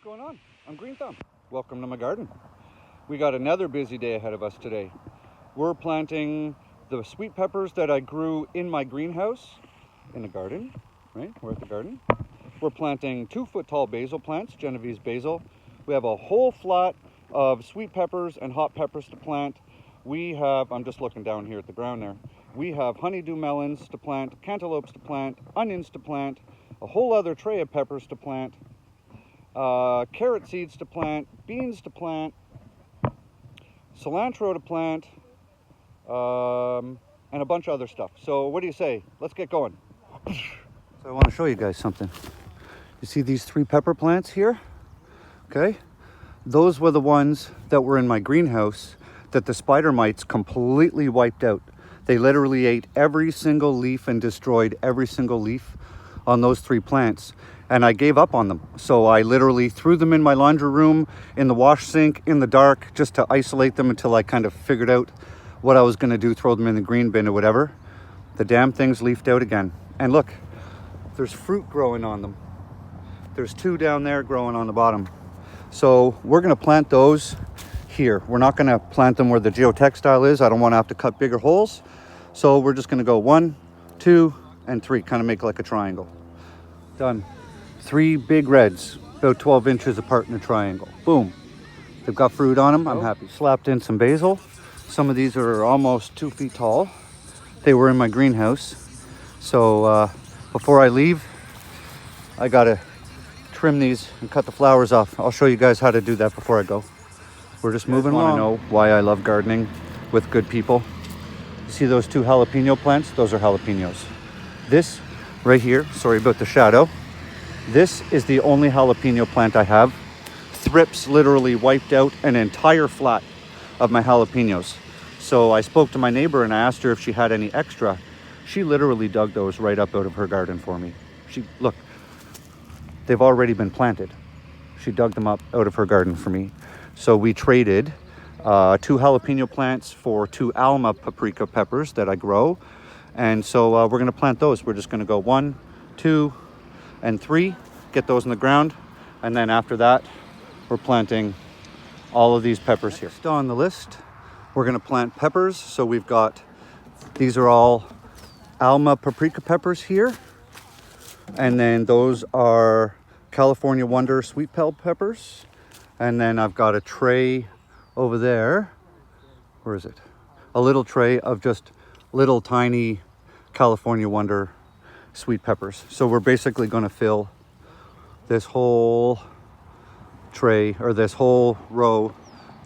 going on? I'm Green Thumb. Welcome to my garden. We got another busy day ahead of us today. We're planting the sweet peppers that I grew in my greenhouse in the garden, right? We're at the garden. We're planting 2-foot tall basil plants, Genovese basil. We have a whole flat of sweet peppers and hot peppers to plant. We have, I'm just looking down here at the ground there. We have honeydew melons to plant, cantaloupes to plant, onions to plant, a whole other tray of peppers to plant, carrot seeds to plant, beans to plant, cilantro to plant, and a bunch of other stuff. So what do you say? Let's get going. So I want to show you guys something. You see these 3 pepper plants here? Okay. Those were the ones that were in my greenhouse that the spider mites completely wiped out. They literally ate every single leaf and destroyed every single leaf on those 3 plants. And I gave up on them. So I literally threw them in my laundry room, in the wash sink, in the dark, just to isolate them until I kind of figured out what I was going to do, throw them in the green bin or whatever. The damn things leafed out again. And look, there's fruit growing on them. There's 2 down there growing on the bottom. So we're going to plant those here. We're not going to plant them where the geotextile is. I don't want to have to cut bigger holes. So we're just going to go 1, 2, and 3, kind of make like a triangle. Done. 3 big reds, about 12 inches apart in a triangle. Boom. They've got fruit on them. I'm happy. Slapped in some basil. Some of these are almost 2 feet tall. They were in my greenhouse. So before I leave, I got to trim these and cut the flowers off. I'll show you guys how to do that before I go. We're just moving along. You know why I love gardening with good people? You see those 2 jalapeno plants? Those are jalapenos. This right here, sorry about the shadow. This is the only jalapeno plant I have. Thrips literally wiped out an entire flat of my jalapenos. So I spoke to my neighbor and I asked her if she had any extra. She literally dug those right up out of her garden for me. Look, they've already been planted. She dug them up out of her garden for me. So we traded 2 jalapeno plants for 2 Alma paprika peppers that I grow. And so we're going to plant those. We're just going to go 1, 2, and 3, get those in the ground. And then after that, we're planting all of these peppers here. Next on the list, we're going to plant peppers. So we've got, these are all Alma paprika peppers here. And then those are California Wonder sweet bell peppers. And then I've got a tray over there. Where is it? A little tray of just little tiny California Wonder sweet peppers. So we're basically going to fill this whole tray, or this whole row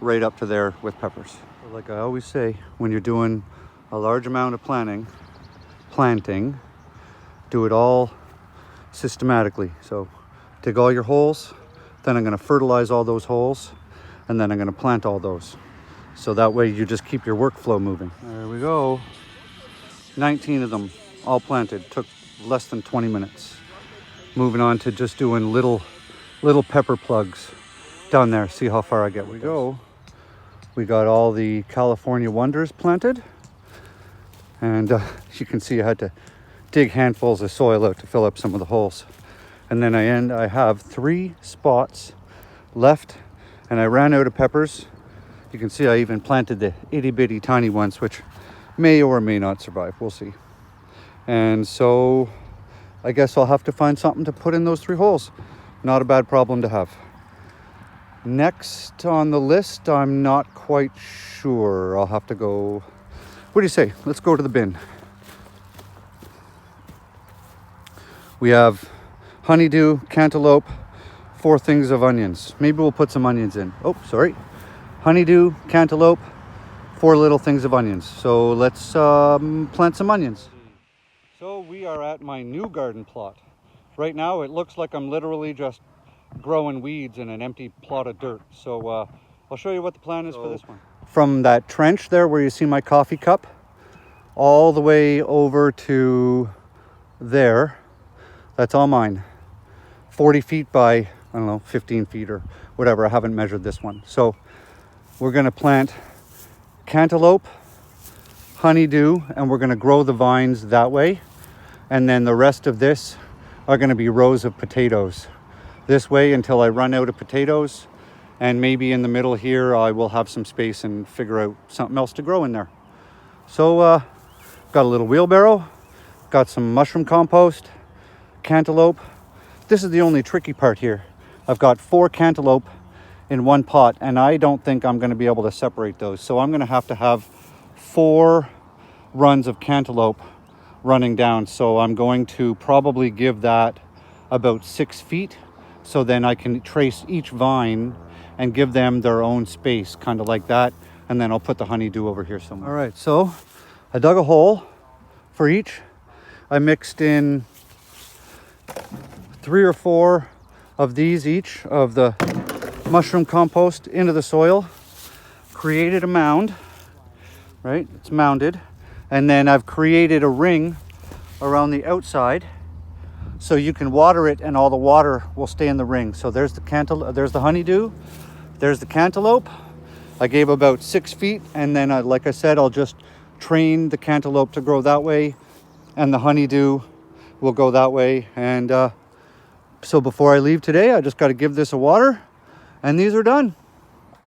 right up to there with peppers. Like I always say, when you're doing a large amount of planting, do it all systematically. So dig all your holes, then I'm going to fertilize all those holes, and then I'm going to plant all those. So that way you just keep your workflow moving. There we go. 19 of them all planted. Took less than 20 minutes. Moving on to just doing little pepper plugs down there. See how far I get with those. We got all the California Wonders planted. And you can see I had to dig handfuls of soil out to fill up some of the holes. And then I have 3 spots left, and I ran out of peppers. You can see I even planted the itty bitty tiny ones, which may or may not survive. We'll see. And so I guess I'll have to find something to put in those 3 holes. Not a bad problem to have. Next on the list, I'm not quite sure. I'll have to go. What do you say? Let's go to the bin. We have honeydew, cantaloupe, 4 things of onions. Maybe we'll put some onions in. Oh, sorry. Honeydew, cantaloupe, 4 little things of onions. So let's plant some onions. So we are at my new garden plot. Right now it looks like I'm literally just growing weeds in an empty plot of dirt. So I'll show you what the plan is for this one. From that trench there where you see my coffee cup, all the way over to there, that's all mine. 40 feet by, I don't know, 15 feet or whatever. I haven't measured this one. So we're going to plant cantaloupe, honeydew, and we're going to grow the vines that way. And then the rest of this are going to be rows of potatoes this way until I run out of potatoes. And maybe in the middle here, I will have some space and figure out something else to grow in there. So got a little wheelbarrow, got some mushroom compost, cantaloupe. This is the only tricky part here. I've got 4 cantaloupe in one pot, and I don't think I'm going to be able to separate those. So I'm going to have 4 runs of cantaloupe running down. So I'm going to probably give that about 6 feet. So then I can trace each vine and give them their own space, kind of like that. And then I'll put the honeydew over here somewhere. All right, so I dug a hole for each. I mixed in 3 or 4 of these each of the mushroom compost into the soil, created a mound, right? It's mounded. And then I've created a ring around the outside so you can water it and all the water will stay in the ring. So there's the honeydew, there's the cantaloupe. I gave about 6 feet, and then like I said, I'll just train the cantaloupe to grow that way and the honeydew will go that way. And so before I leave today, I just got to give this a water, and these are done.